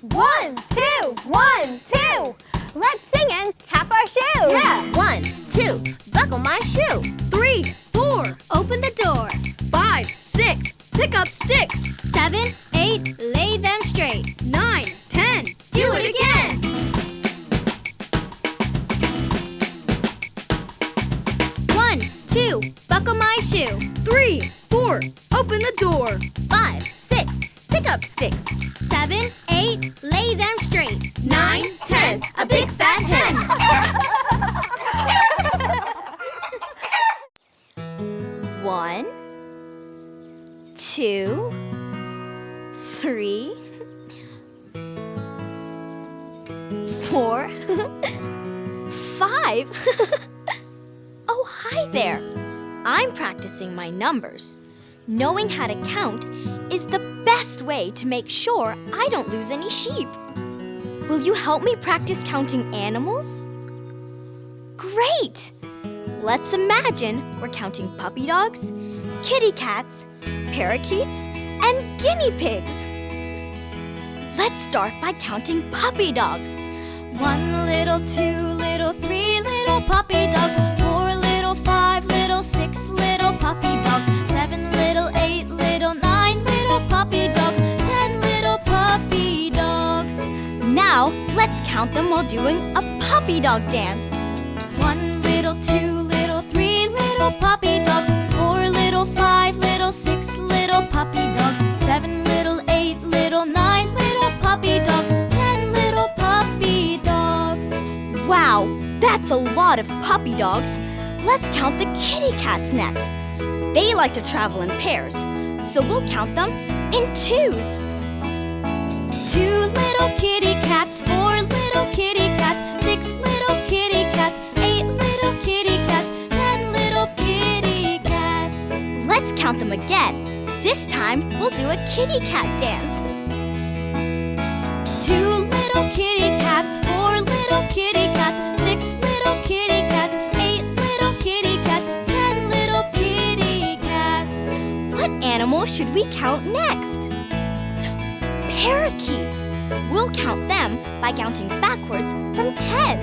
1, 2, 1, 2. Let's sing and tap our shoes. Yeah. 1, 2, buckle my shoe. 3, 4, Open the door. 5, 6, pick up sticks. 7, 8, lay them straight. 9, 10, Do it again. 1, 2, buckle my shoe. 3, 4, open the door. 5, 6, pick up sticks. 7, 8, lay them straight. 9, 10, a big fat hen. 1, 2, 3, 4, 5. Oh, hi there. I'm practicing my numbers. Knowing how to count is the best way to make sure I don't lose any sheep. Will you help me practice counting animals? Great! Let's imagine we're counting puppy dogs, kitty cats, parakeets, and guinea pigs. Let's start by counting puppy dogs. 1 little, 2 little, 3 little puppy dogs. 4 little, 5 little, 6 little puppy dogs. 7 little, 8 little, 9 little puppy dogs. 10 little puppy dogs. Now, let's count them while doing a puppy dog dance. 1 little, 2 little, 3 little puppy dogs. 4 little, 5 little, 6 little puppy dogs. 7 little, 8 little, 9 little puppy dogs. 10 little puppy dogs. Wow, that's a lot of puppy dogs. Let's count the kitty cats next. They like to travel in pairs, so we'll count them in twos. 2 little kitty cats, 4 little kitty cats, 6 little kitty cats, 8 little kitty cats, 10 little kitty cats. Let's count them again. This time, we'll do a kitty cat dance. 2 little kitty cats, 4 little kitty cats, 6 little kitty cats, 8 little kitty cats, 10 little kitty cats. What animal should we count next? Parakeets. We'll count them by counting backwards from 10.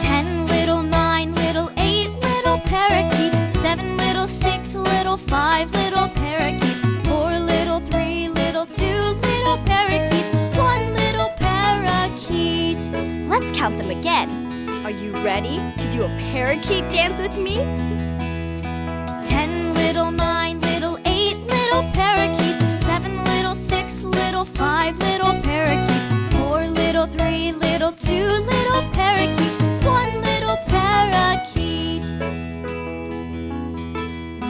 10 little, 9 little, 8 little parakeets. 7 little, 6 little, 5 little parakeets. 4 little, 3 little, 2 little parakeets. 1 little parakeet. Let's count them again. Are you ready to do a parakeet dance with me? 10 little, 9 little, 8 little parakeets. 7 little, 6 little, 5 little parakeets. 4 little, 3 little, 2 little parakeets. 1 little parakeet.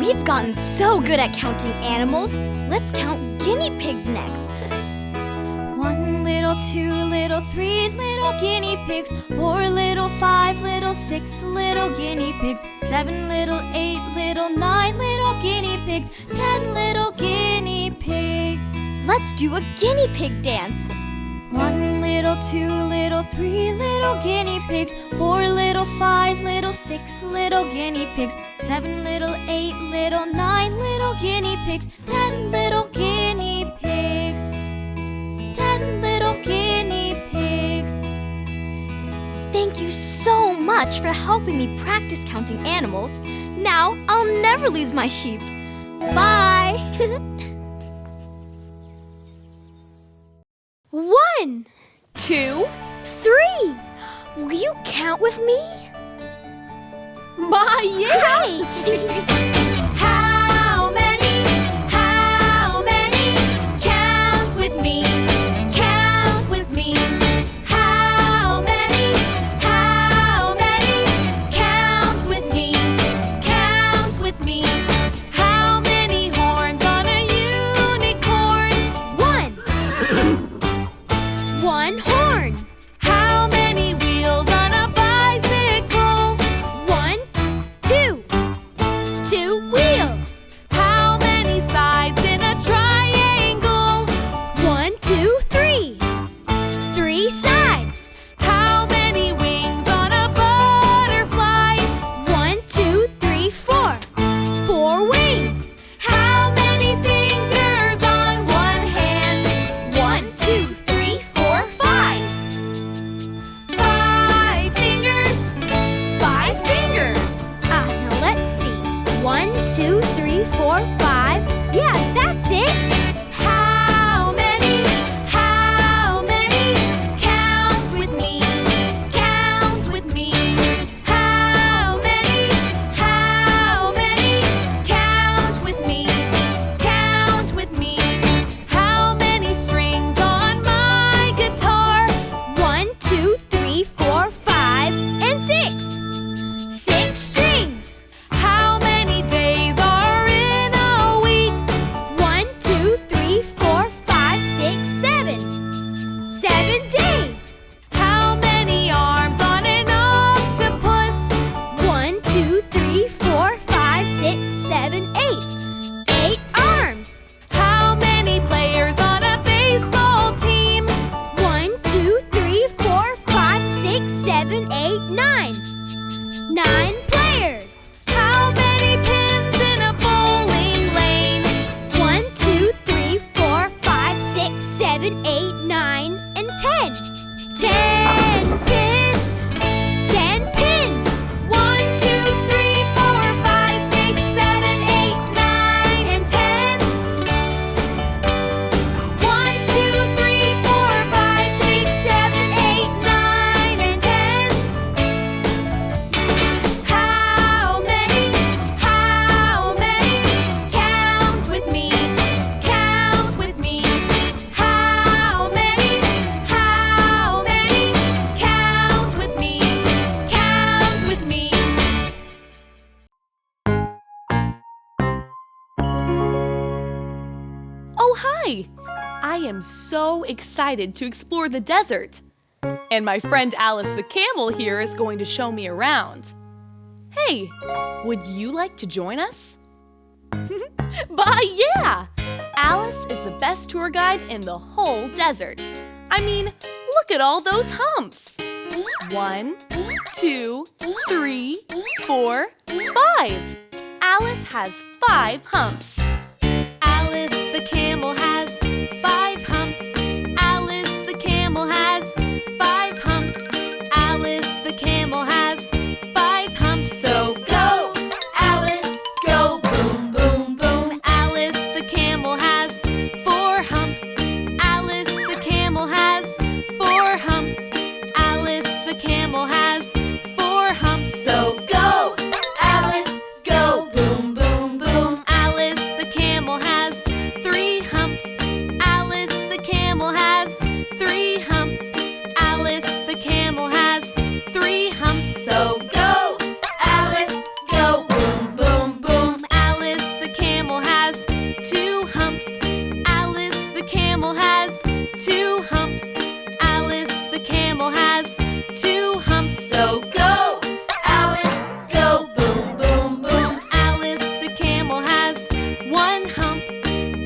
We've gotten so good at counting animals. Let's count guinea pigs next. 1 little, 2 little, 3 little guinea pigs. 4 little, 5 little, 6 little guinea pigs. 7 little, 8 little, 9 little guinea pigs. 10 little guinea pigs. Let's do a guinea pig dance. 1 little, 2 little, 3 little guinea pigs. 4 little, 5 little, 6 little guinea pigs. 7 little, 8 little, 9 little guinea pigs. 10 little guinea pigs. 10 little guinea pigs. Thank you so much for helping me practice counting animals. Now I'll never lose my sheep. Bye! 1, 2, 3. Will you count with me? My, yeah! Great! How many? How many? Count with me. Count with me. How many? How many? Count with me. Count with me. How many horns on a unicorn? 1. 1 horn. How many wheels on a bicycle? 1, 2. 2 it. How many? How many? Count with me. Count with me. How many? How many? Count with me. Count with me. How many strings on my guitar? 1, 2, 3, 4, 5, and 6. 6 strings. How many days are in a week? 1, 2, 3, 4, 5, 6, 7. 7 days. How many arms on an octopus? 1, 2, 3, 4, 5, 6, 7, 8. 8 arms. How many players on a baseball team? 1, 2, 3, 4, 5, 6, 7, 8, 9. 9 players. How many pins in a bowling lane? 1, 2, 3, 4, 5, 6, 7, 8, 9, and 10. 10 pins. 10 pins. 1, 2, 3, 4, 5, 6, 7, 8, 9, and 10. 1, 2, 3, 4, 5, 6, 7, 8, 9, and 10. How many? How many? Count with me. Count with me. How many? How many? Count with me. Count with me. Oh, hi! I am so excited to explore the desert. And my friend Alice the camel here is going to show me around. Hey, would you like to join us? Yeah! Alice is the best tour guide in the whole desert. I mean, look at all those humps. 1, 2, 3, 4, 5. Alice has 5 humps. Alice the camel has 5 humps. Alice the camel has 5 humps. Alice the camel has 5 humps. So go, Alice, go boom, boom, boom. Alice the camel has 4 humps. Alice the camel has 4 humps. Alice the camel has 4 humps. So go, Alice, go boom, boom, boom. Alice the camel has 3 humps. Alice the camel has 3 humps. Alice the camel has 3 humps. So go, Alice, go boom, boom, boom. Alice the camel has 2 humps. Alice the camel has 2 humps. Alice the camel has 2 humps. So go, Alice, go boom, boom, boom. Alice the camel has 1 hump.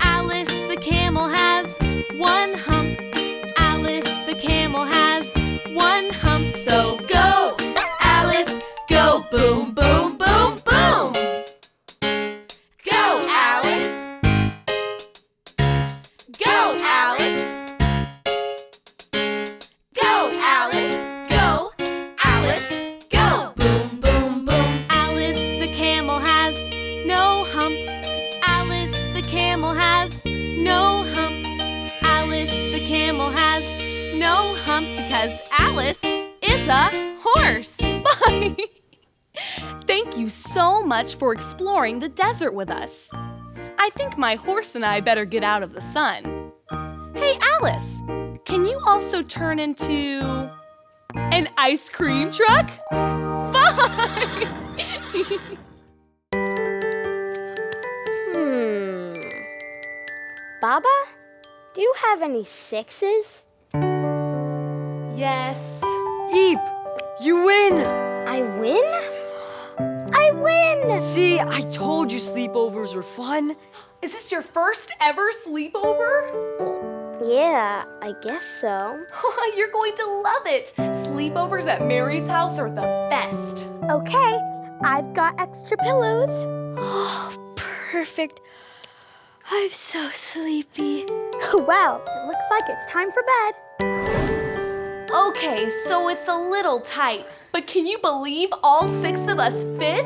Alice the camel has 1 hump. Alice the camel has 1 hump. So go, Alice, go boom, boom, boom, boom. Go, Alice. Go, Alice. Go, Alice. Go, Alice. Go. Boom, boom, boom. Alice the camel has no humps. Alice the camel has no humps. Alice the camel has no humps because Alice is a horse. Bye! Thank you so much for exploring the desert with us. I think my horse and I better get out of the sun. Hey, Alice, can you also turn into an ice cream truck? Bye! Baba, do you have any 6s? Yes. Eep! You win! I win? I win! See, I told you sleepovers were fun. Is this your first ever sleepover? Yeah, I guess so. You're going to love it. Sleepovers at Mary's house are the best. Okay, I've got extra pillows. Oh, perfect. I'm so sleepy. Well, it looks like it's time for bed. Okay, so it's a little tight, but can you believe all 6 of us fit?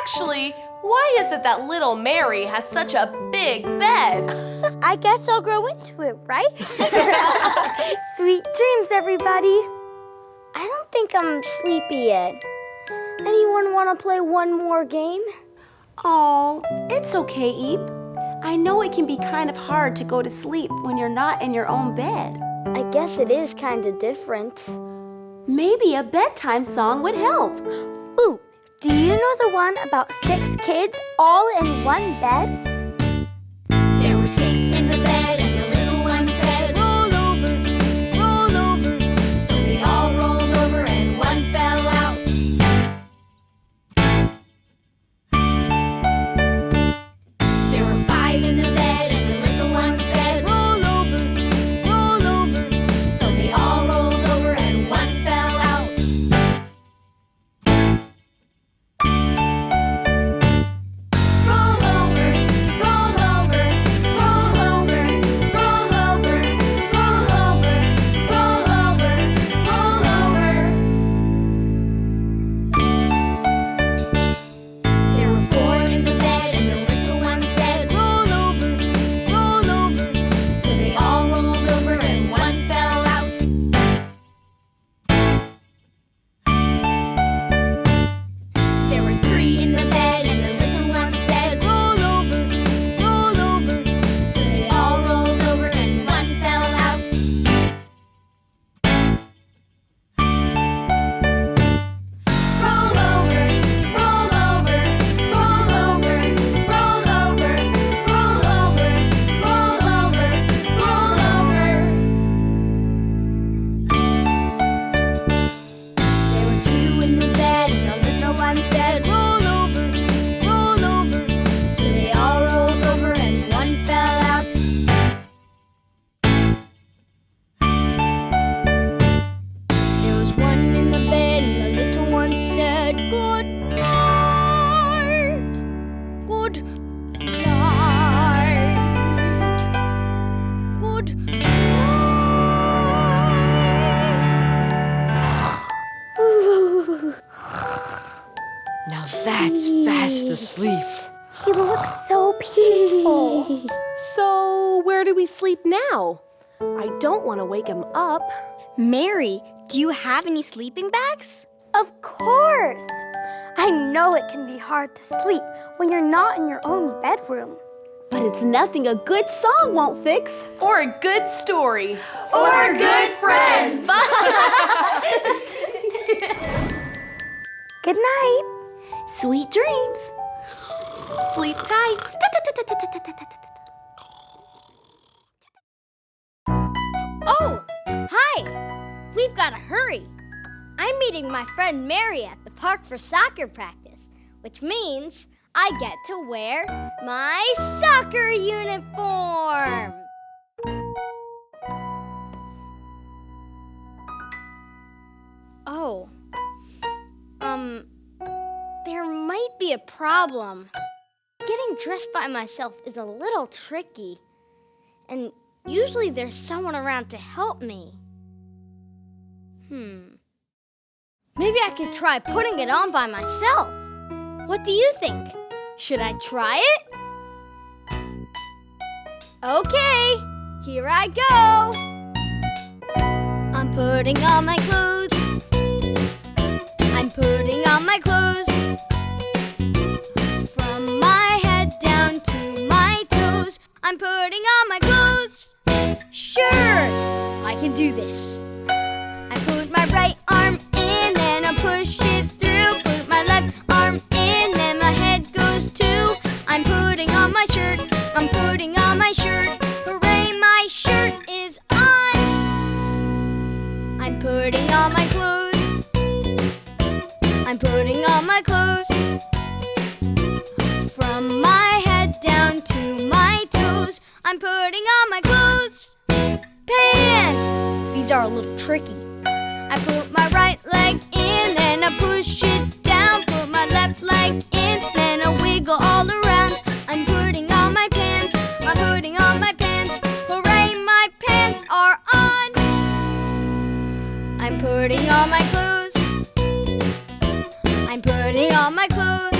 Actually, Why is it that little Mary has such a big bed? I guess I'll grow into it, right? Sweet dreams, everybody. I don't think I'm sleepy yet. Anyone want to play one more game? Oh, it's okay, Eep. I know it can be kind of hard to go to sleep when you're not in your own bed. I guess it is kind of different. Maybe a bedtime song would help. Ooh, do you know the one about 6 kids all in one bed? There were 6 in the bed, and the little one said, roll over, so they all rolled over and one fell out. There were 5 in the bed, and the little one said, roll over, so they all rolled over and one fell out. Roll over, roll over, roll over, roll over, roll over, roll over, roll over. There were 4 in the bed, and the little one said, roll over, so they all rolled over and one fell out. There were 3 in the bed, and the little one said, roll over, so they all rolled over and one fell out. Roll over, roll over, roll over, roll over, roll over, roll over, roll over. There were 2 in the bed, and the little one said, roll over, so they all rolled over and one fell out. There was 1 in the bed, and the little one said, good night, good night, good night. Now that's fast asleep. He looks so peaceful. So, where do we sleep now? I don't want to wake him up. Mary, do you have any sleeping bags? Of course. I know it can be hard to sleep when you're not in your own bedroom. But it's nothing a good song won't fix. Or a good story. Or good friends. Good night. Sweet dreams. Sleep tight. Oh, hi. We've got to hurry. I'm meeting my friend Mary at the park for soccer practice, which means I get to wear my soccer uniform. Oh. There might be a problem. Getting dressed by myself is a little tricky, and usually there's someone around to help me. Maybe I could try putting it on by myself. What do you think? Should I try it? Okay, here I go. I'm putting on my clothes. I'm putting on my clothes. From my head down to my toes, I'm putting on my clothes. Sure, I can do this. I put my right arm in, then I push it through. Put my left arm in, then my head goes too. I'm putting on my shirt. I'm putting on my shirt. Hooray, my shirt is on. I'm putting on my clothes. I'm putting on my clothes. From my head down to my toes, I'm putting on my clothes. Pants! These are a little tricky. I put my right leg in, then I push it down. Put my left leg in, then I wiggle all around. I'm putting on my pants. I'm putting on my pants. Hooray, my pants are on. I'm putting on my clothes. I'm putting on my clothes.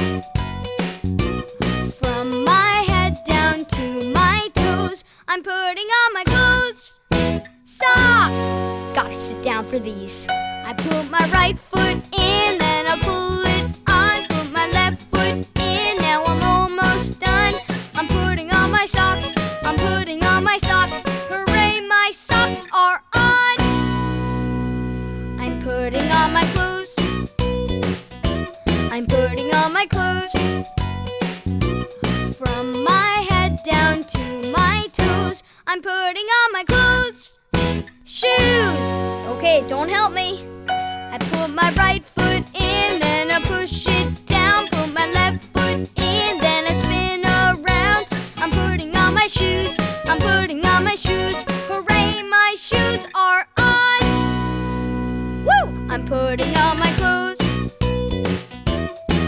I'm putting on my clothes. Socks! Gotta sit down for these. I put my right foot in, then I pull it on. Put my left foot in, now I'm almost done. I'm putting on my socks. I'm putting on my socks. Hooray, my socks are on. I'm putting on my clothes. I'm putting on my clothes. From my head down to my toes, I'm putting on my clothes. Shoes! Okay, don't help me. I put my right foot in, then I push it down. Put my left foot in, then I spin around. I'm putting on my shoes. I'm putting on my shoes. Hooray, my shoes are on. Woo! I'm putting on my clothes.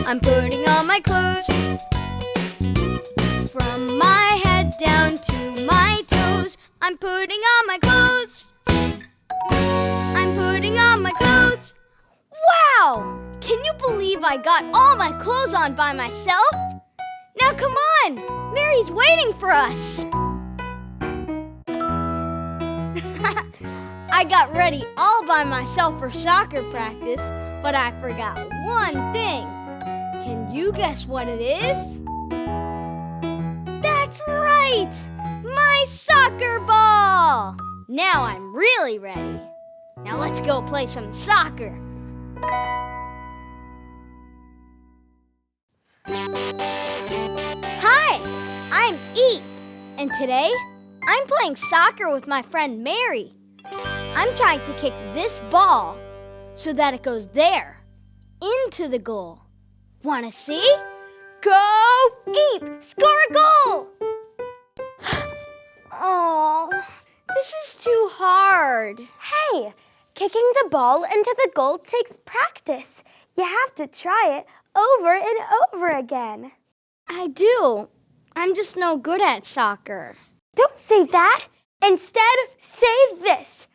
I'm putting on my clothes. From my head down to my toes, I'm putting on my clothes. I'm putting on my clothes. Wow! Can you believe I got all my clothes on by myself? Now come on! Mary's waiting for us! I got ready all by myself for soccer practice, but I forgot one thing. Can you guess what it is? That's right! My soccer ball! Now I'm really ready. Now let's go play some soccer. Hi, I'm Eep, and today I'm playing soccer with my friend Mary. I'm trying to kick this ball so that it goes there, into the goal. Wanna see? Go, Eep! Score a goal! Oh, this is too hard. Hey, kicking the ball into the goal takes practice. You have to try it over and over again. I do. I'm just no good at soccer. Don't say that. Instead, say this.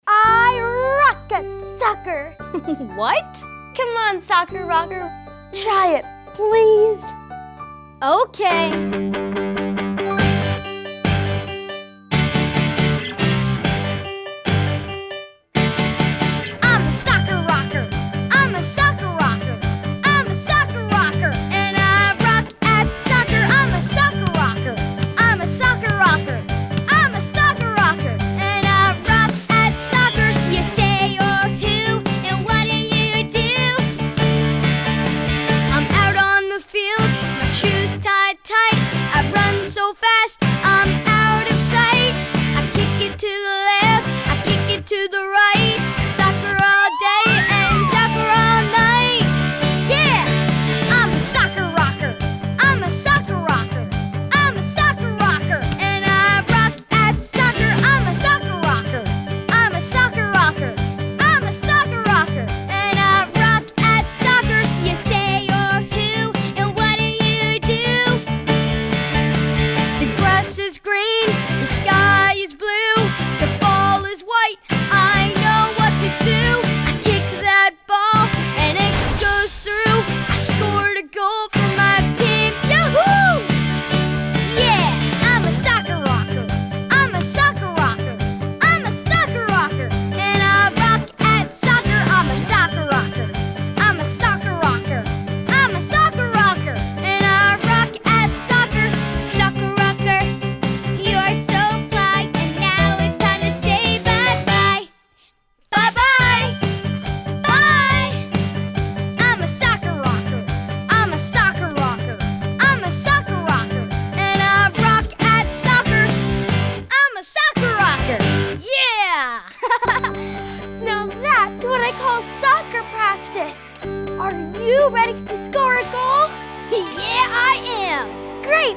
I rock at soccer. What? Come on, soccer rocker. Try it, please. Okay.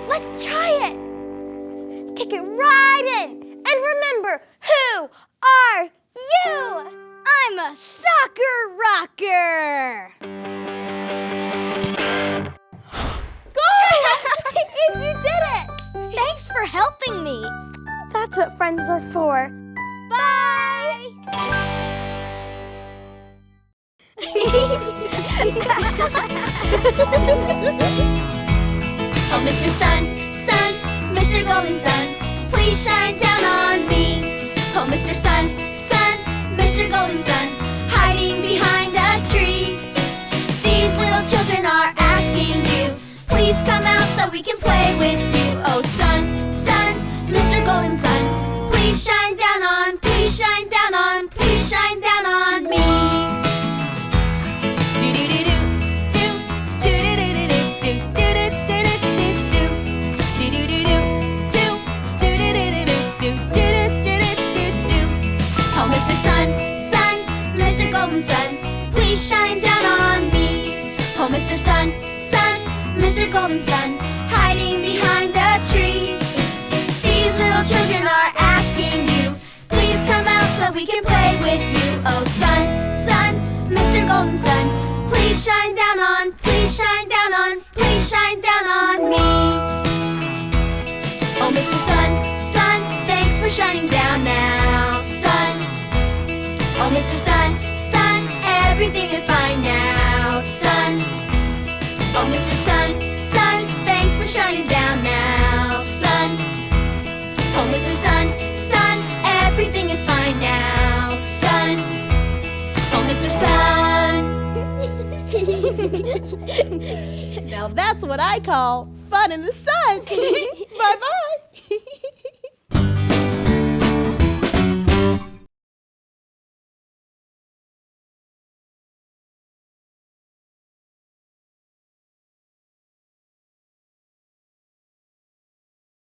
Let's try it. Kick it right in. And remember, who are you? I'm a soccer rocker. You did it. Thanks for helping me. That's what friends are for. Bye. Oh, Mr. Sun, Sun, Mr. Golden Sun, please shine down on me. Oh, Mr. Sun, Sun, Mr. Golden Sun, hiding behind a tree. These little children are asking you, please come out so we can play with you. Oh, Sun, Sun, Mr. Golden Sun, please shine down on, please shine down on, please shine down on me. Oh, Mr. Sun, Sun, Mr. Golden Sun, please shine down on me. Oh, Mr. Sun, Sun, Mr. Golden Sun, hiding behind the tree. These little children are asking you, please come out so we can play with you. Oh, Sun, Sun, Mr. Golden Sun, please shine down on, please shine down on, please shine down on me. Oh, Mr. Sun, Sun, thanks for shining down now, Sun. Oh, Mr. Sun, Sun, everything is fine now, Sun. Oh, Mr. Sun, Sun, thanks for shining down now, Sun. Oh, Mr. Sun, Sun, everything is fine now, Sun. Oh, Mr. Sun. Now that's what I call fun in the sun.